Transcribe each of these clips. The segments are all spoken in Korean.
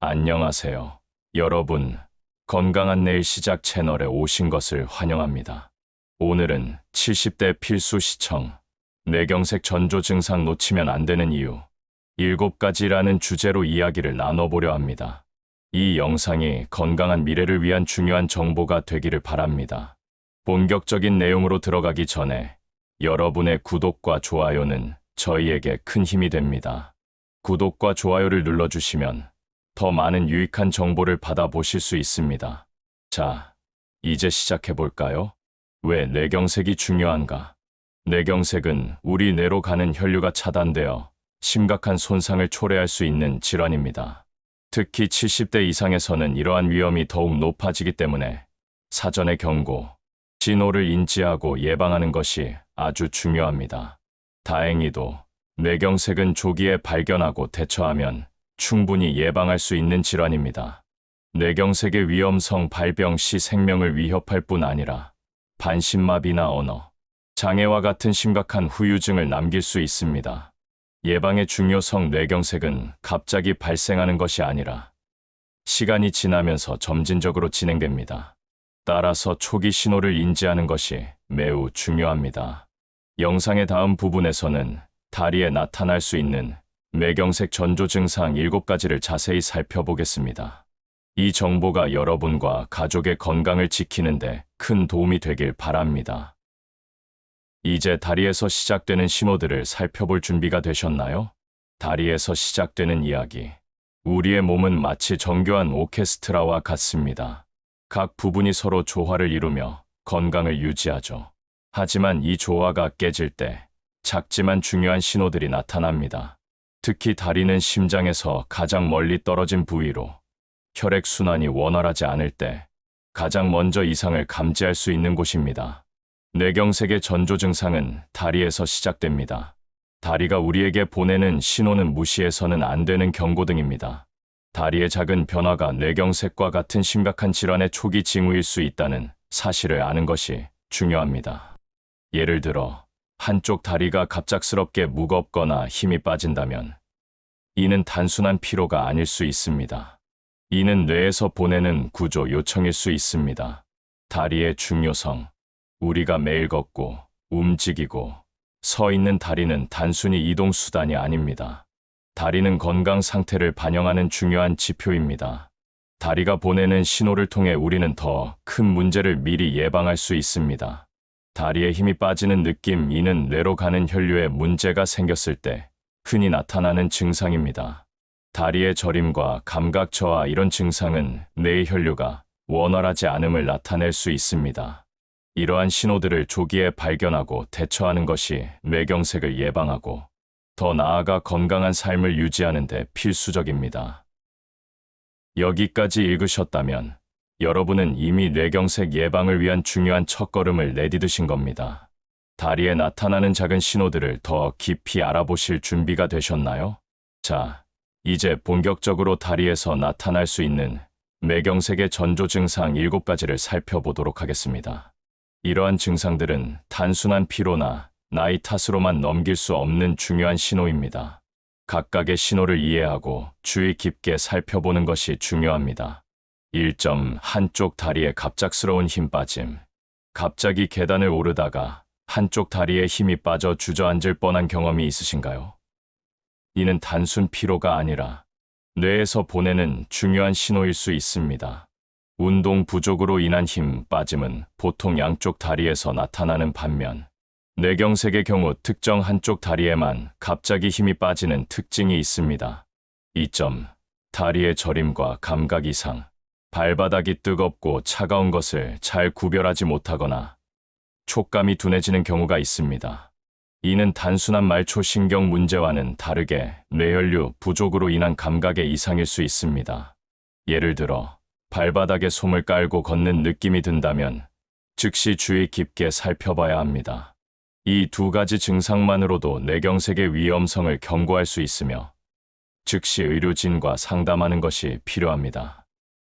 안녕하세요. 여러분, 건강한 내일 시작 채널에 오신 것을 환영합니다. 오늘은 70대 필수 시청, 뇌경색 전조 증상 놓치면 안 되는 이유, 7가지라는 주제로 이야기를 나눠보려 합니다. 이 영상이 건강한 미래를 위한 중요한 정보가 되기를 바랍니다. 본격적인 내용으로 들어가기 전에 여러분의 구독과 좋아요는 저희에게 큰 힘이 됩니다. 구독과 좋아요를 눌러주시면 더 많은 유익한 정보를 받아보실 수 있습니다. 자, 이제 시작해볼까요? 왜 뇌경색이 중요한가? 뇌경색은 우리 뇌로 가는 혈류가 차단되어 심각한 손상을 초래할 수 있는 질환입니다. 특히 70대 이상에서는 이러한 위험이 더욱 높아지기 때문에 사전의 경고, 신호를 인지하고 예방하는 것이 아주 중요합니다. 다행히도 뇌경색은 조기에 발견하고 대처하면 충분히 예방할 수 있는 질환입니다. 뇌경색의 위험성 발병 시 생명을 위협할 뿐 아니라 반신마비나 언어, 장애와 같은 심각한 후유증을 남길 수 있습니다. 예방의 중요성. 뇌경색은 갑자기 발생하는 것이 아니라 시간이 지나면서 점진적으로 진행됩니다. 따라서 초기 신호를 인지하는 것이 매우 중요합니다. 영상의 다음 부분에서는 다리에 나타날 수 있는 뇌경색 전조 증상 7가지를 자세히 살펴보겠습니다. 이 정보가 여러분과 가족의 건강을 지키는데 큰 도움이 되길 바랍니다. 이제 다리에서 시작되는 신호들을 살펴볼 준비가 되셨나요? 다리에서 시작되는 이야기. 우리의 몸은 마치 정교한 오케스트라와 같습니다. 각 부분이 서로 조화를 이루며 건강을 유지하죠. 하지만 이 조화가 깨질 때 작지만 중요한 신호들이 나타납니다. 특히 다리는 심장에서 가장 멀리 떨어진 부위로 혈액순환이 원활하지 않을 때 가장 먼저 이상을 감지할 수 있는 곳입니다. 뇌경색의 전조 증상은 다리에서 시작됩니다. 다리가 우리에게 보내는 신호는 무시해서는 안 되는 경고등입니다. 다리의 작은 변화가 뇌경색과 같은 심각한 질환의 초기 징후일 수 있다는 사실을 아는 것이 중요합니다. 예를 들어 한쪽 다리가 갑작스럽게 무겁거나 힘이 빠진다면 이는 단순한 피로가 아닐 수 있습니다. 이는 뇌에서 보내는 구조 요청일 수 있습니다. 다리의 중요성. 우리가 매일 걷고 움직이고 서 있는 다리는 단순히 이동 수단이 아닙니다. 다리는 건강 상태를 반영하는 중요한 지표입니다. 다리가 보내는 신호를 통해 우리는 더 큰 문제를 미리 예방할 수 있습니다. 다리에 힘이 빠지는 느낌. 이는 뇌로 가는 혈류에 문제가 생겼을 때 흔히 나타나는 증상입니다. 다리의 저림과 감각 저하. 이런 증상은 뇌의 혈류가 원활하지 않음을 나타낼 수 있습니다. 이러한 신호들을 조기에 발견하고 대처하는 것이 뇌경색을 예방하고 더 나아가 건강한 삶을 유지하는 데 필수적입니다. 여기까지 읽으셨다면 여러분은 이미 뇌경색 예방을 위한 중요한 첫걸음을 내디디신 겁니다. 다리에 나타나는 작은 신호들을 더 깊이 알아보실 준비가 되셨나요? 자, 이제 본격적으로 다리에서 나타날 수 있는 뇌경색의 전조 증상 7가지를 살펴보도록 하겠습니다. 이러한 증상들은 단순한 피로나 나이 탓으로만 넘길 수 없는 중요한 신호입니다. 각각의 신호를 이해하고 주의 깊게 살펴보는 것이 중요합니다. 1점. 한쪽 다리에 갑작스러운 힘 빠짐. 갑자기 계단을 오르다가 한쪽 다리에 힘이 빠져 주저앉을 뻔한 경험이 있으신가요? 이는 단순 피로가 아니라 뇌에서 보내는 중요한 신호일 수 있습니다. 운동 부족으로 인한 힘 빠짐은 보통 양쪽 다리에서 나타나는 반면 뇌경색의 경우 특정 한쪽 다리에만 갑자기 힘이 빠지는 특징이 있습니다. 2점. 다리의 저림과 감각 이상. 발바닥이 뜨겁고 차가운 것을 잘 구별하지 못하거나 촉감이 둔해지는 경우가 있습니다. 이는 단순한 말초신경 문제와는 다르게 뇌혈류 부족으로 인한 감각의 이상일 수 있습니다. 예를 들어 발바닥에 솜을 깔고 걷는 느낌이 든다면 즉시 주의 깊게 살펴봐야 합니다. 이 2가지 증상만으로도 뇌경색의 위험성을 경고할 수 있으며 즉시 의료진과 상담하는 것이 필요합니다.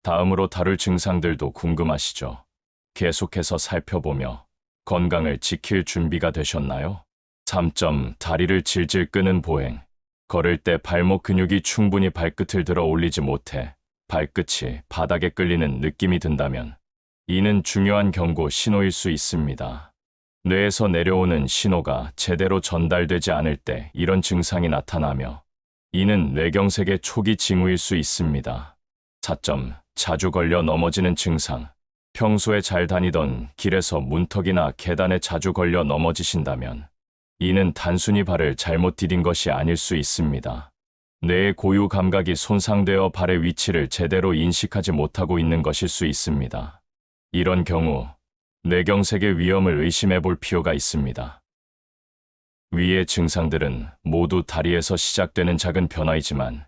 다음으로 다룰 증상들도 궁금하시죠? 계속해서 살펴보며 건강을 지킬 준비가 되셨나요? 3점. 다리를 질질 끄는 보행. 걸을 때 발목 근육이 충분히 발끝을 들어 올리지 못해 발끝이 바닥에 끌리는 느낌이 든다면 이는 중요한 경고 신호일 수 있습니다. 뇌에서 내려오는 신호가 제대로 전달되지 않을 때 이런 증상이 나타나며 이는 뇌경색의 초기 징후일 수 있습니다. 4점. 자주 걸려 넘어지는 증상. 평소에 잘 다니던 길에서 문턱이나 계단에 자주 걸려 넘어지신다면 이는 단순히 발을 잘못 디딘 것이 아닐 수 있습니다. 뇌의 고유 감각이 손상되어 발의 위치를 제대로 인식하지 못하고 있는 것일 수 있습니다. 이런 경우 뇌경색의 위험을 의심해 볼 필요가 있습니다. 위의 증상들은 모두 다리에서 시작되는 작은 변화이지만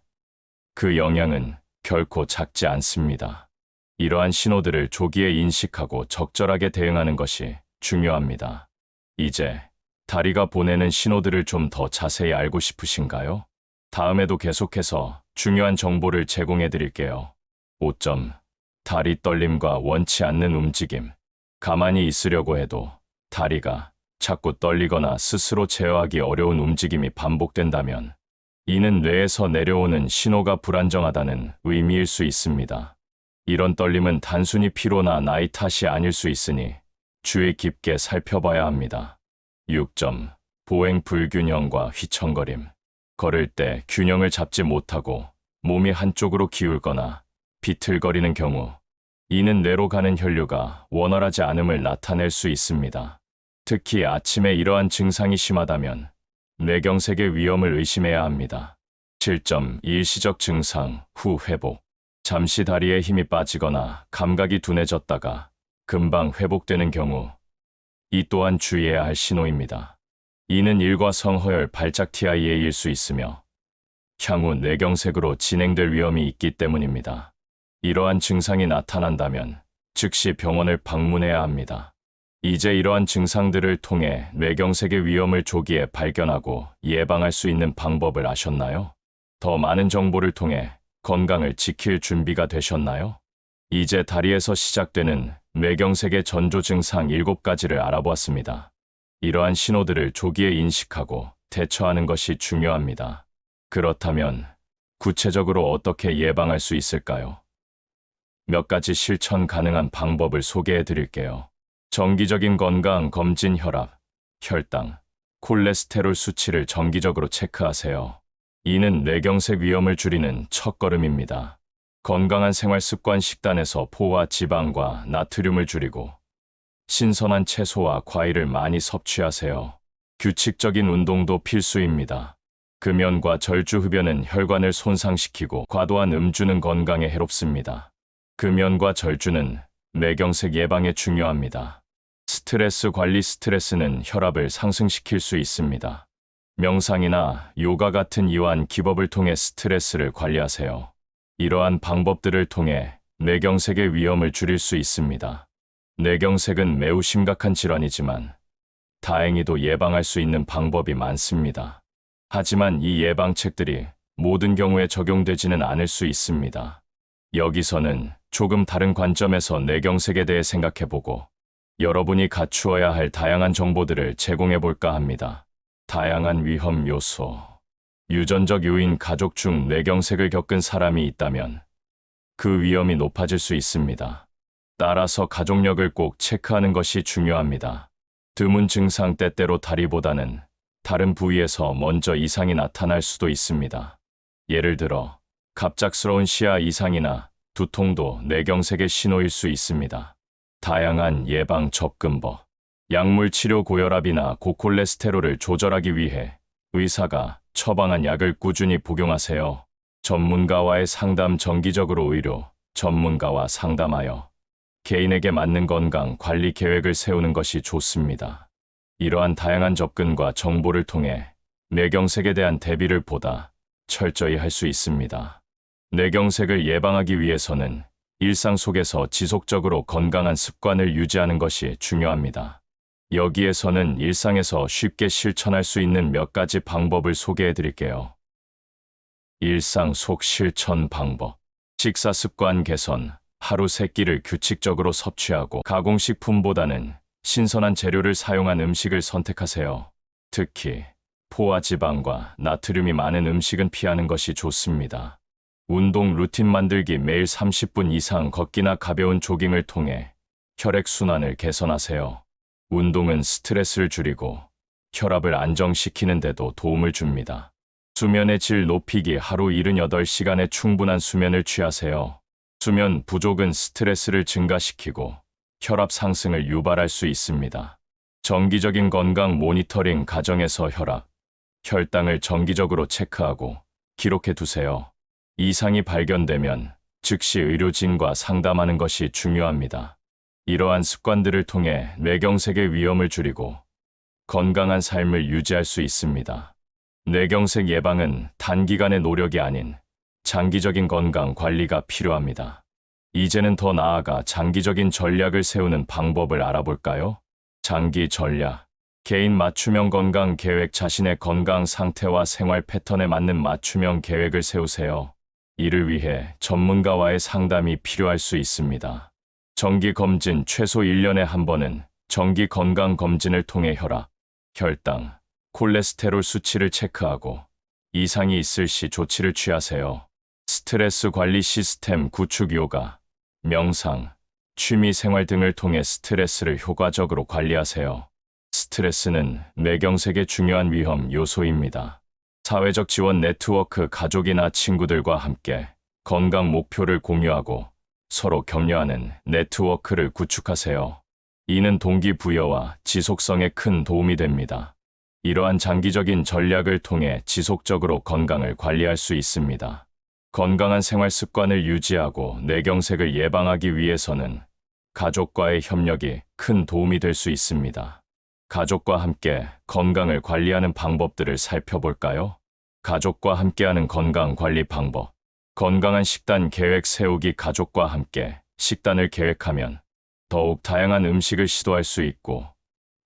그 영향은 결코 작지 않습니다. 이러한 신호들을 조기에 인식하고 적절하게 대응하는 것이 중요합니다. 이제 다리가 보내는 신호들을 좀 더 자세히 알고 싶으신가요? 다음에도 계속해서 중요한 정보를 제공해 드릴게요. 5점. 다리 떨림과 원치 않는 움직임. 가만히 있으려고 해도 다리가 자꾸 떨리거나 스스로 제어하기 어려운 움직임이 반복된다면 이는 뇌에서 내려오는 신호가 불안정하다는 의미일 수 있습니다. 이런 떨림은 단순히 피로나 나이 탓이 아닐 수 있으니 주의 깊게 살펴봐야 합니다. 6점. 보행 불균형과 휘청거림. 걸을 때 균형을 잡지 못하고 몸이 한쪽으로 기울거나 비틀거리는 경우 이는 뇌로 가는 혈류가 원활하지 않음을 나타낼 수 있습니다. 특히 아침에 이러한 증상이 심하다면 뇌경색의 위험을 의심해야 합니다. 7점. 일시적 증상 후 회복. 잠시 다리에 힘이 빠지거나 감각이 둔해졌다가 금방 회복되는 경우 이 또한 주의해야 할 신호입니다. 이는 일과성허열 발작 TIA일 수 있으며 향후 뇌경색으로 진행될 위험이 있기 때문입니다. 이러한 증상이 나타난다면 즉시 병원을 방문해야 합니다. 이제 이러한 증상들을 통해 뇌경색의 위험을 조기에 발견하고 예방할 수 있는 방법을 아셨나요? 더 많은 정보를 통해 건강을 지킬 준비가 되셨나요? 이제 다리에서 시작되는 뇌경색의 전조 증상 7가지를 알아보았습니다. 이러한 신호들을 조기에 인식하고 대처하는 것이 중요합니다. 그렇다면 구체적으로 어떻게 예방할 수 있을까요? 몇 가지 실천 가능한 방법을 소개해 드릴게요. 정기적인 건강 검진 혈압, 혈당, 콜레스테롤 수치를 정기적으로 체크하세요. 이는 뇌경색 위험을 줄이는 첫걸음입니다. 건강한 생활 습관 식단에서 포와 지방과 나트륨을 줄이고 신선한 채소와 과일을 많이 섭취하세요. 규칙적인 운동도 필수입니다. 금연과 절주 흡연은 혈관을 손상시키고 과도한 음주는 건강에 해롭습니다. 금연과 절주는 뇌경색 예방에 중요합니다. 스트레스 관리. 스트레스는 혈압을 상승시킬 수 있습니다. 명상이나 요가 같은 이완 기법을 통해 스트레스를 관리하세요. 이러한 방법들을 통해 뇌경색의 위험을 줄일 수 있습니다. 뇌경색은 매우 심각한 질환이지만 다행히도 예방할 수 있는 방법이 많습니다. 하지만 이 예방책들이 모든 경우에 적용되지는 않을 수 있습니다. 여기서는 조금 다른 관점에서 뇌경색에 대해 생각해보고 여러분이 갖추어야 할 다양한 정보들을 제공해볼까 합니다. 다양한 위험 요소. 유전적 요인. 가족 중 뇌경색을 겪은 사람이 있다면 그 위험이 높아질 수 있습니다. 따라서 가족력을 꼭 체크하는 것이 중요합니다. 드문 증상. 때때로 다리보다는 다른 부위에서 먼저 이상이 나타날 수도 있습니다. 예를 들어 갑작스러운 시야 이상이나 두통도 뇌경색의 신호일 수 있습니다. 다양한 예방 접근법. 약물 치료. 고혈압이나 고콜레스테롤을 조절하기 위해 의사가 처방한 약을 꾸준히 복용하세요. 전문가와의 상담. 정기적으로 의료 전문가와 상담하여 개인에게 맞는 건강 관리 계획을 세우는 것이 좋습니다. 이러한 다양한 접근과 정보를 통해 뇌경색에 대한 대비를 보다 철저히 할 수 있습니다. 뇌경색을 예방하기 위해서는 일상 속에서 지속적으로 건강한 습관을 유지하는 것이 중요합니다. 여기에서는 일상에서 쉽게 실천할 수 있는 몇 가지 방법을 소개해 드릴게요. 일상 속 실천 방법. 식사 습관 개선. 하루 3끼를 규칙적으로 섭취하고 가공식품보다는 신선한 재료를 사용한 음식을 선택하세요. 특히 포화지방과 나트륨이 많은 음식은 피하는 것이 좋습니다. 운동 루틴 만들기 매일 30분 이상 걷기나 가벼운 조깅을 통해 혈액순환을 개선하세요. 운동은 스트레스를 줄이고 혈압을 안정시키는 데도 도움을 줍니다. 수면의 질 높이기 하루 78시간의 충분한 수면을 취하세요. 수면 부족은 스트레스를 증가시키고 혈압 상승을 유발할 수 있습니다. 정기적인 건강 모니터링 가정에서 혈압, 혈당을 정기적으로 체크하고 기록해 두세요. 이상이 발견되면 즉시 의료진과 상담하는 것이 중요합니다. 이러한 습관들을 통해 뇌경색의 위험을 줄이고 건강한 삶을 유지할 수 있습니다. 뇌경색 예방은 단기간의 노력이 아닌 장기적인 건강 관리가 필요합니다. 이제는 더 나아가 장기적인 전략을 세우는 방법을 알아볼까요? 장기 전략. 개인 맞춤형 건강 계획. 자신의 건강 상태와 생활 패턴에 맞는 맞춤형 계획을 세우세요. 이를 위해 전문가와의 상담이 필요할 수 있습니다. 정기 검진. 최소 1년에 한 번은 정기 건강 검진을 통해 혈압, 혈당, 콜레스테롤 수치를 체크하고 이상이 있을 시 조치를 취하세요. 스트레스 관리 시스템 구축. 요가, 명상, 취미 생활 등을 통해 스트레스를 효과적으로 관리하세요. 스트레스는 뇌경색의 중요한 위험 요소입니다. 사회적 지원 네트워크. 가족이나 친구들과 함께 건강 목표를 공유하고 서로 격려하는 네트워크를 구축하세요. 이는 동기부여와 지속성에 큰 도움이 됩니다. 이러한 장기적인 전략을 통해 지속적으로 건강을 관리할 수 있습니다. 건강한 생활 습관을 유지하고 뇌경색을 예방하기 위해서는 가족과의 협력이 큰 도움이 될 수 있습니다. 가족과 함께 건강을 관리하는 방법들을 살펴볼까요? 가족과 함께하는 건강 관리 방법. 건강한 식단 계획 세우기. 가족과 함께 식단을 계획하면 더욱 다양한 음식을 시도할 수 있고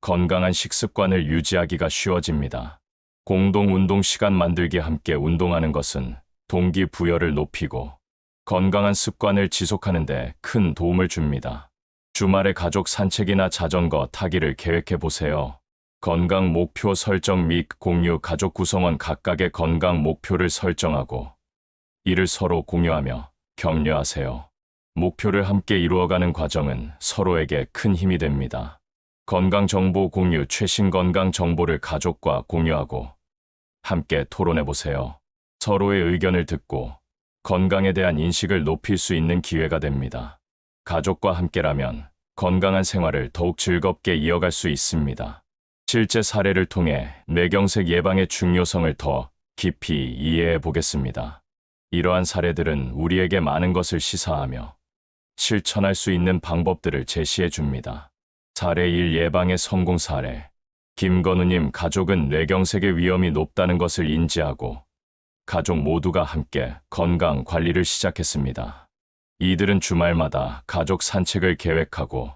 건강한 식습관을 유지하기가 쉬워집니다. 공동 운동 시간 만들기. 함께 운동하는 것은 동기부여를 높이고 건강한 습관을 지속하는 데 큰 도움을 줍니다. 주말에 가족 산책이나 자전거 타기를 계획해 보세요. 건강 목표 설정 및 공유. 가족 구성원 각각의 건강 목표를 설정하고 이를 서로 공유하며 격려하세요. 목표를 함께 이루어가는 과정은 서로에게 큰 힘이 됩니다. 건강 정보 공유. 최신 건강 정보를 가족과 공유하고 함께 토론해 보세요. 서로의 의견을 듣고 건강에 대한 인식을 높일 수 있는 기회가 됩니다. 가족과 함께라면 건강한 생활을 더욱 즐겁게 이어갈 수 있습니다. 실제 사례를 통해 뇌경색 예방의 중요성을 더 깊이 이해해 보겠습니다. 이러한 사례들은 우리에게 많은 것을 시사하며 실천할 수 있는 방법들을 제시해 줍니다. 사례 1. 예방의 성공 사례. 김건우님 가족은 뇌경색의 위험이 높다는 것을 인지하고 가족 모두가 함께 건강 관리를 시작했습니다. 이들은 주말마다 가족 산책을 계획하고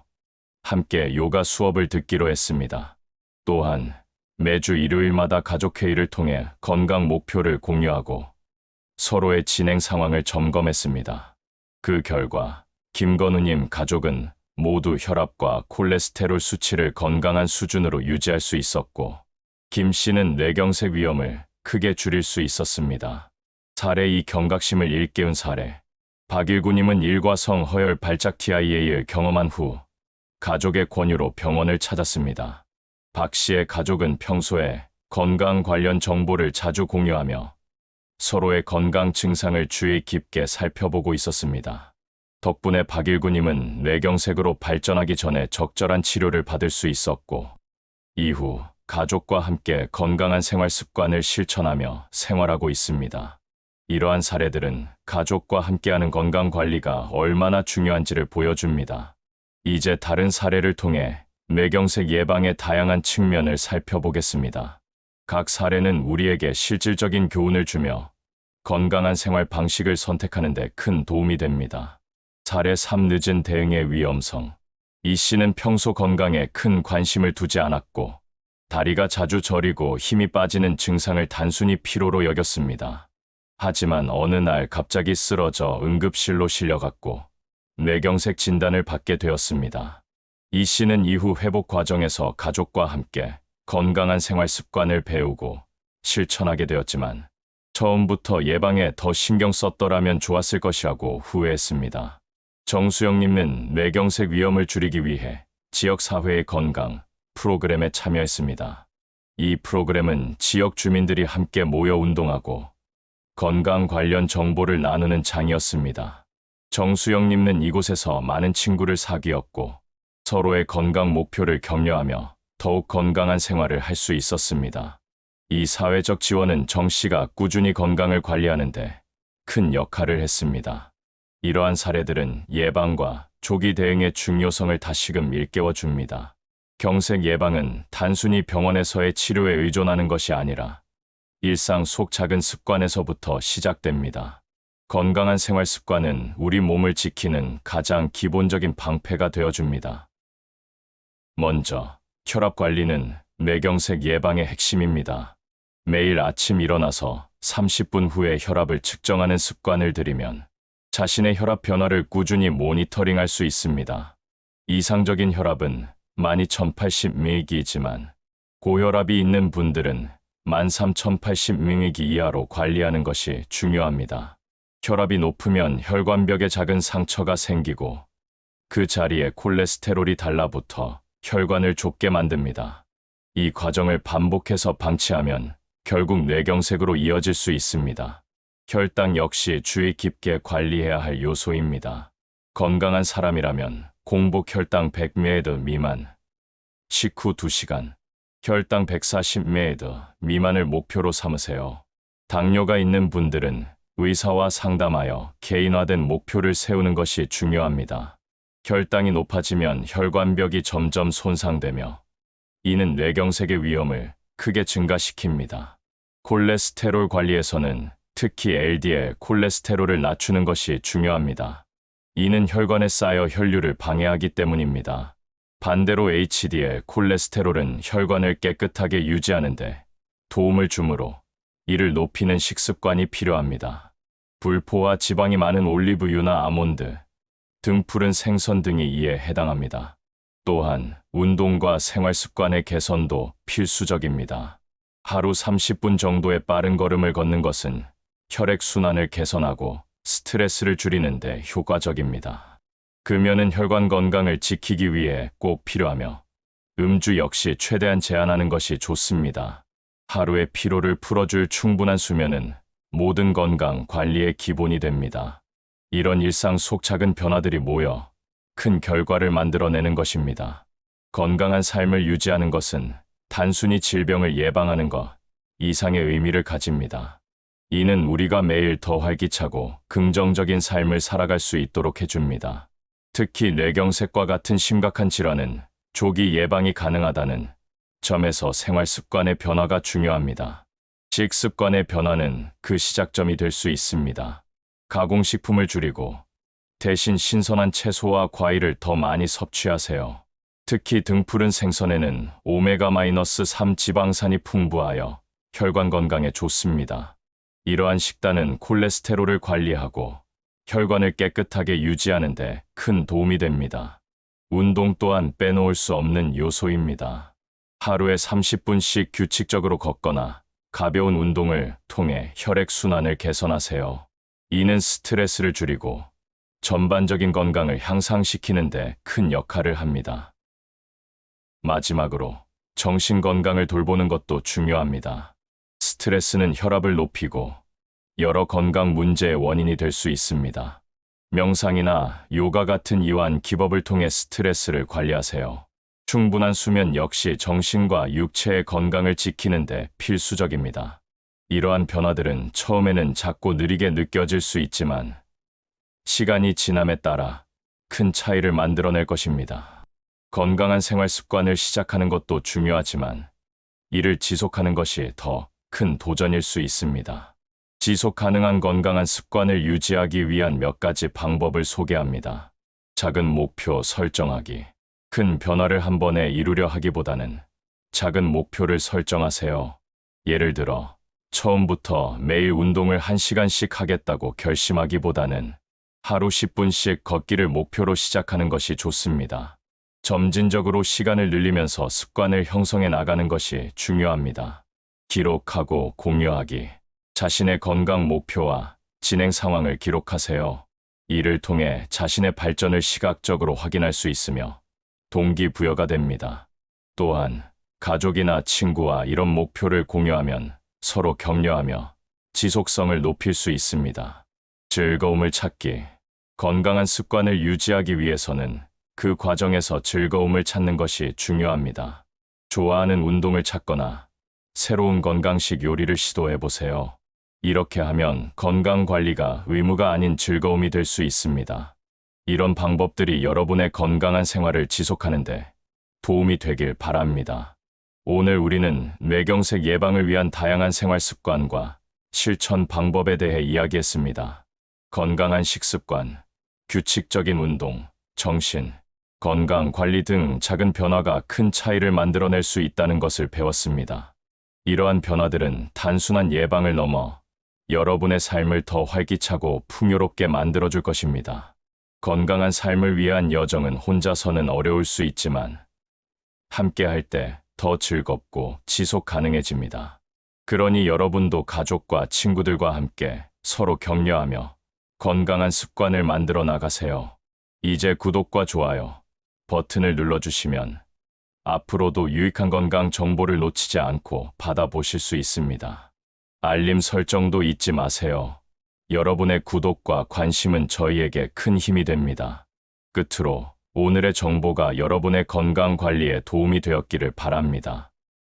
함께 요가 수업을 듣기로 했습니다. 또한 매주 일요일마다 가족회의를 통해 건강 목표를 공유하고 서로의 진행 상황을 점검했습니다. 그 결과 김건우님 가족은 모두 혈압과 콜레스테롤 수치를 건강한 수준으로 유지할 수 있었고 김 씨는 뇌경색 위험을 크게 줄일 수 있었습니다. 사례 2. 경각심을 일깨운 사례. 박일구님은 일과성 허혈 발작 TIA를 경험한 후 가족의 권유로 병원을 찾았습니다. 박 씨의 가족은 평소에 건강 관련 정보를 자주 공유하며 서로의 건강 증상을 주의 깊게 살펴보고 있었습니다. 덕분에 박일구님은 뇌경색으로 발전하기 전에 적절한 치료를 받을 수 있었고 이후 가족과 함께 건강한 생활 습관을 실천하며 생활하고 있습니다. 이러한 사례들은 가족과 함께하는 건강 관리가 얼마나 중요한지를 보여줍니다. 이제 다른 사례를 통해 뇌경색 예방의 다양한 측면을 살펴보겠습니다. 각 사례는 우리에게 실질적인 교훈을 주며 건강한 생활 방식을 선택하는 데 큰 도움이 됩니다. 사례 3. 늦은 대응의 위험성. 이 씨는 평소 건강에 큰 관심을 두지 않았고 다리가 자주 저리고 힘이 빠지는 증상을 단순히 피로로 여겼습니다. 하지만 어느 날 갑자기 쓰러져 응급실로 실려갔고 뇌경색 진단을 받게 되었습니다. 이 씨는 이후 회복 과정에서 가족과 함께 건강한 생활 습관을 배우고 실천하게 되었지만 처음부터 예방에 더 신경 썼더라면 좋았을 것이라고 후회했습니다. 정수영님은 뇌경색 위험을 줄이기 위해 지역사회의 건강 프로그램에 참여했습니다. 이 프로그램은 지역 주민들이 함께 모여 운동하고 건강 관련 정보를 나누는 장이었습니다. 정수영님은 이곳에서 많은 친구를 사귀었고 서로의 건강 목표를 격려하며 더욱 건강한 생활을 할 수 있었습니다. 이 사회적 지원은 정 씨가 꾸준히 건강을 관리하는 데 큰 역할을 했습니다. 이러한 사례들은 예방과 조기 대응의 중요성을 다시금 일깨워 줍니다. 경색 예방은 단순히 병원에서의 치료에 의존하는 것이 아니라 일상 속 작은 습관에서부터 시작됩니다. 건강한 생활 습관은 우리 몸을 지키는 가장 기본적인 방패가 되어줍니다. 먼저, 혈압 관리는 뇌경색 예방의 핵심입니다. 매일 아침 일어나서 30분 후에 혈압을 측정하는 습관을 들이면 자신의 혈압 변화를 꾸준히 모니터링할 수 있습니다. 이상적인 혈압은 12,080mm이지만 고혈압이 있는 분들은 13,080mm 이하로 관리하는 것이 중요합니다. 혈압이 높으면 혈관벽에 작은 상처가 생기고 그 자리에 콜레스테롤이 달라붙어 혈관을 좁게 만듭니다. 이 과정을 반복해서 방치하면 결국 뇌경색으로 이어질 수 있습니다. 혈당 역시 주의 깊게 관리해야 할 요소입니다. 건강한 사람이라면 공복 혈당 100ml 미만, 식후 2시간, 혈당 140ml 미만을 목표로 삼으세요. 당뇨가 있는 분들은 의사와 상담하여 개인화된 목표를 세우는 것이 중요합니다. 혈당이 높아지면 혈관벽이 점점 손상되며 이는 뇌경색의 위험을 크게 증가시킵니다. 콜레스테롤 관리에서는 특히 LDL 콜레스테롤을 낮추는 것이 중요합니다. 이는 혈관에 쌓여 혈류를 방해하기 때문입니다. 반대로 HDL 콜레스테롤은 혈관을 깨끗하게 유지하는 데 도움을 주므로 이를 높이는 식습관이 필요합니다. 불포와 지방이 많은 올리브유나 아몬드, 등푸른 생선 등이 이에 해당합니다. 또한 운동과 생활습관의 개선도 필수적입니다. 하루 30분 정도의 빠른 걸음을 걷는 것은 혈액순환을 개선하고 스트레스를 줄이는 데 효과적입니다. 금연은 혈관 건강을 지키기 위해 꼭 필요하며 음주 역시 최대한 제한하는 것이 좋습니다. 하루의 피로를 풀어줄 충분한 수면은 모든 건강 관리의 기본이 됩니다. 이런 일상 속 작은 변화들이 모여 큰 결과를 만들어내는 것입니다. 건강한 삶을 유지하는 것은 단순히 질병을 예방하는 것 이상의 의미를 가집니다. 이는 우리가 매일 더 활기차고 긍정적인 삶을 살아갈 수 있도록 해줍니다. 특히 뇌경색과 같은 심각한 질환은 조기 예방이 가능하다는 점에서 생활 습관의 변화가 중요합니다. 식습관의 변화는 그 시작점이 될 수 있습니다. 가공식품을 줄이고 대신 신선한 채소와 과일을 더 많이 섭취하세요. 특히 등푸른 생선에는 오메가-3 지방산이 풍부하여 혈관 건강에 좋습니다. 이러한 식단은 콜레스테롤을 관리하고 혈관을 깨끗하게 유지하는 데 큰 도움이 됩니다. 운동 또한 빼놓을 수 없는 요소입니다. 하루에 30분씩 규칙적으로 걷거나 가벼운 운동을 통해 혈액순환을 개선하세요. 이는 스트레스를 줄이고 전반적인 건강을 향상시키는 데 큰 역할을 합니다. 마지막으로 정신 건강을 돌보는 것도 중요합니다. 스트레스는 혈압을 높이고 여러 건강 문제의 원인이 될 수 있습니다. 명상이나 요가 같은 이완 기법을 통해 스트레스를 관리하세요. 충분한 수면 역시 정신과 육체의 건강을 지키는 데 필수적입니다. 이러한 변화들은 처음에는 작고 느리게 느껴질 수 있지만 시간이 지남에 따라 큰 차이를 만들어낼 것입니다. 건강한 생활 습관을 시작하는 것도 중요하지만 이를 지속하는 것이 더 큰 도전일 수 있습니다. 지속 가능한 건강한 습관을 유지하기 위한 몇 가지 방법을 소개합니다. 작은 목표 설정하기. 큰 변화를 한 번에 이루려 하기보다는 작은 목표를 설정하세요. 예를 들어 처음부터 매일 운동을 1시간씩 하겠다고 결심하기보다는 하루 10분씩 걷기를 목표로 시작하는 것이 좋습니다. 점진적으로 시간을 늘리면서 습관을 형성해 나가는 것이 중요합니다. 기록하고 공유하기. 자신의 건강 목표와 진행 상황을 기록하세요. 이를 통해 자신의 발전을 시각적으로 확인할 수 있으며 동기부여가 됩니다. 또한 가족이나 친구와 이런 목표를 공유하면 서로 격려하며 지속성을 높일 수 있습니다. 즐거움을 찾기. 건강한 습관을 유지하기 위해서는 그 과정에서 즐거움을 찾는 것이 중요합니다. 좋아하는 운동을 찾거나 새로운 건강식 요리를 시도해 보세요. 이렇게 하면 건강 관리가 의무가 아닌 즐거움이 될 수 있습니다. 이런 방법들이 여러분의 건강한 생활을 지속하는데 도움이 되길 바랍니다. 오늘 우리는 뇌경색 예방을 위한 다양한 생활 습관과 실천 방법에 대해 이야기했습니다. 건강한 식습관, 규칙적인 운동, 정신, 건강 관리 등 작은 변화가 큰 차이를 만들어낼 수 있다는 것을 배웠습니다. 이러한 변화들은 단순한 예방을 넘어 여러분의 삶을 더 활기차고 풍요롭게 만들어줄 것입니다. 건강한 삶을 위한 여정은 혼자서는 어려울 수 있지만 함께 할 때 더 즐겁고 지속 가능해집니다. 그러니 여러분도 가족과 친구들과 함께 서로 격려하며 건강한 습관을 만들어 나가세요. 이제 구독과 좋아요 버튼을 눌러주시면 앞으로도 유익한 건강 정보를 놓치지 않고 받아보실 수 있습니다. 알림 설정도 잊지 마세요. 여러분의 구독과 관심은 저희에게 큰 힘이 됩니다. 끝으로 오늘의 정보가 여러분의 건강 관리에 도움이 되었기를 바랍니다.